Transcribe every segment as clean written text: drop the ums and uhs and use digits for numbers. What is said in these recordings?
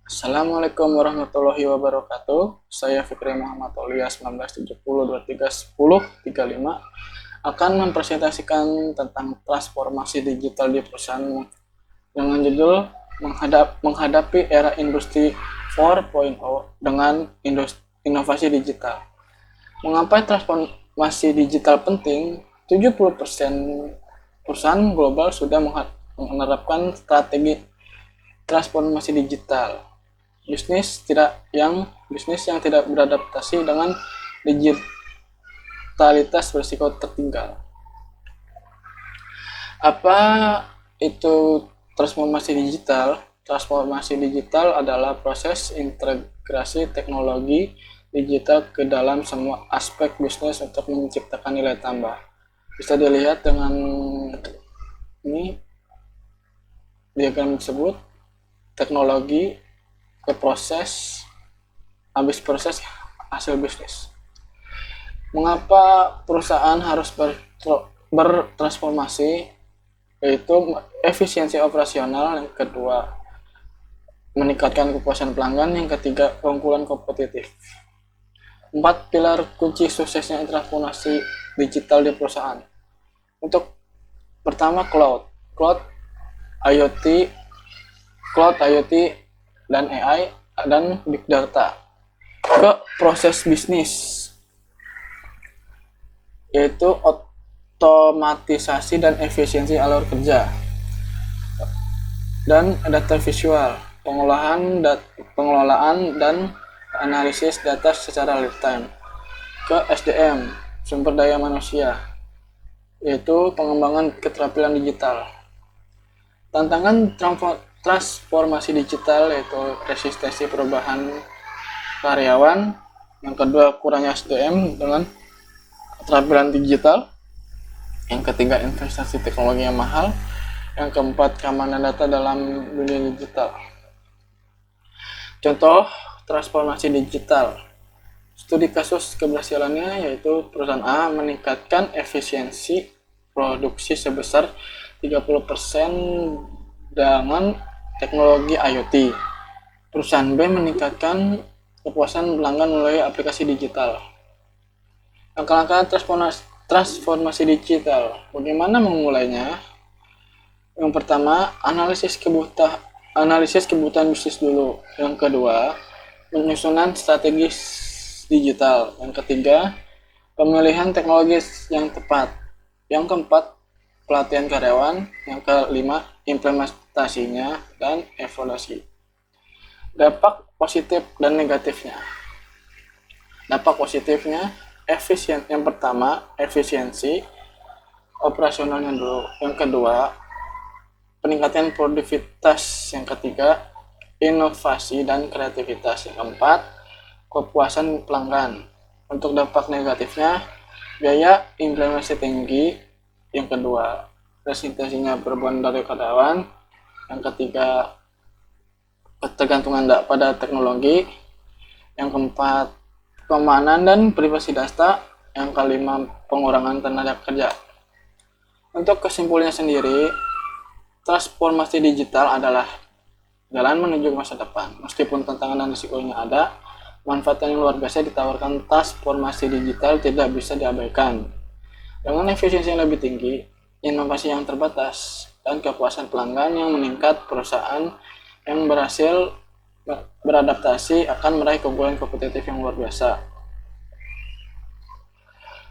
Assalamualaikum warahmatullahi wabarakatuh. Saya Fikri Muhammad Aulia 1970 2310 35 akan mempresentasikan tentang transformasi digital di perusahaan dengan judul menghadapi era industri 4.0 dengan inovasi digital. Mengapa transformasi digital penting? 70% perusahaan global sudah menerapkan strategi transformasi digital. Bisnis yang tidak beradaptasi dengan digitalitas berisiko tertinggal. Apa itu transformasi digital? Transformasi digital adalah proses integrasi teknologi digital ke dalam semua aspek bisnis untuk menciptakan nilai tambah. Bisa dilihat dengan ini diagram tersebut, teknologi ke proses, habis proses hasil bisnis. Mengapa perusahaan harus bertransformasi? Yaitu efisiensi operasional, yang kedua meningkatkan kepuasan pelanggan, yang ketiga keunggulan kompetitif. 4 pilar kunci suksesnya transformasi digital di perusahaan. Untuk pertama, cloud IoT dan AI dan big data. Ke proses bisnis, yaitu otomatisasi dan efisiensi alur kerja, dan data visual, pengelolaan dan analisis data secara real time. Ke SDM, sumber daya manusia, yaitu pengembangan keterampilan digital. Tantangan transformasi digital yaitu resistensi perubahan karyawan, yang kedua kurangnya SDM dengan keterampilan digital, yang ketiga investasi teknologi yang mahal, yang keempat keamanan data dalam dunia digital. Contoh transformasi digital, studi kasus keberhasilannya yaitu perusahaan A meningkatkan efisiensi produksi sebesar 30% dengan teknologi IoT. Perusahaan B meningkatkan kepuasan pelanggan melalui aplikasi digital. Langkah-langkah transformasi digital. Bagaimana memulainya? Yang pertama, analisis kebutuhan bisnis dulu. Yang kedua, penyusunan strategis digital. Yang ketiga, pemilihan teknologi yang tepat. Yang keempat, pelatihan karyawan. Yang kelima, implementasinya dan evaluasi. Dampak positif dan negatifnya. Dampak positifnya, yang pertama, efisiensi operasionalnya dulu. Yang kedua, peningkatan produktivitas. Yang ketiga, inovasi dan kreativitas. Yang keempat, kepuasan pelanggan. Untuk dampak negatifnya, biaya implementasi tinggi. Yang kedua, presentasinya berhubungan dari karyawan. Yang ketiga, ketergantungan pada teknologi. Yang keempat, keamanan dan privasi data. Yang kelima, pengurangan tenaga kerja. Untuk kesimpulannya sendiri, transformasi digital adalah jalan menuju masa depan. Meskipun tantangan dan risikonya ada, manfaat yang luar biasa ditawarkan transformasi digital tidak bisa diabaikan. Dengan efisiensi yang lebih tinggi, inovasi yang terbatas, dan kepuasan pelanggan yang meningkat, perusahaan yang berhasil beradaptasi akan meraih keunggulan kompetitif yang luar biasa.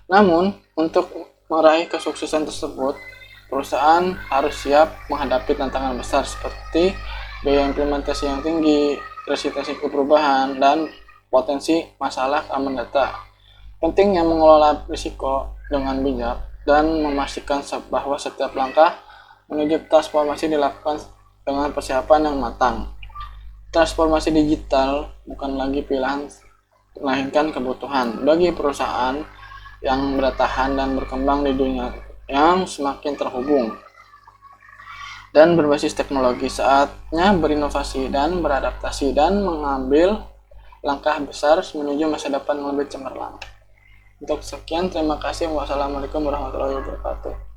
Namun, untuk meraih kesuksesan tersebut, perusahaan harus siap menghadapi tantangan besar seperti biaya implementasi yang tinggi, resistensi ke perubahan, dan potensi masalah keamanan data. Pentingnya mengelola risiko dengan bijak dan memastikan bahwa setiap langkah menuju transformasi dilakukan dengan persiapan yang matang. Transformasi digital bukan lagi pilihan, melainkan kebutuhan bagi perusahaan yang bertahan dan berkembang di dunia yang semakin terhubung dan berbasis teknologi. Saatnya berinovasi dan beradaptasi dan mengambil langkah besar menuju masa depan yang lebih cemerlang. Untuk sekian, terima kasih. Wassalamualaikum warahmatullahi wabarakatuh.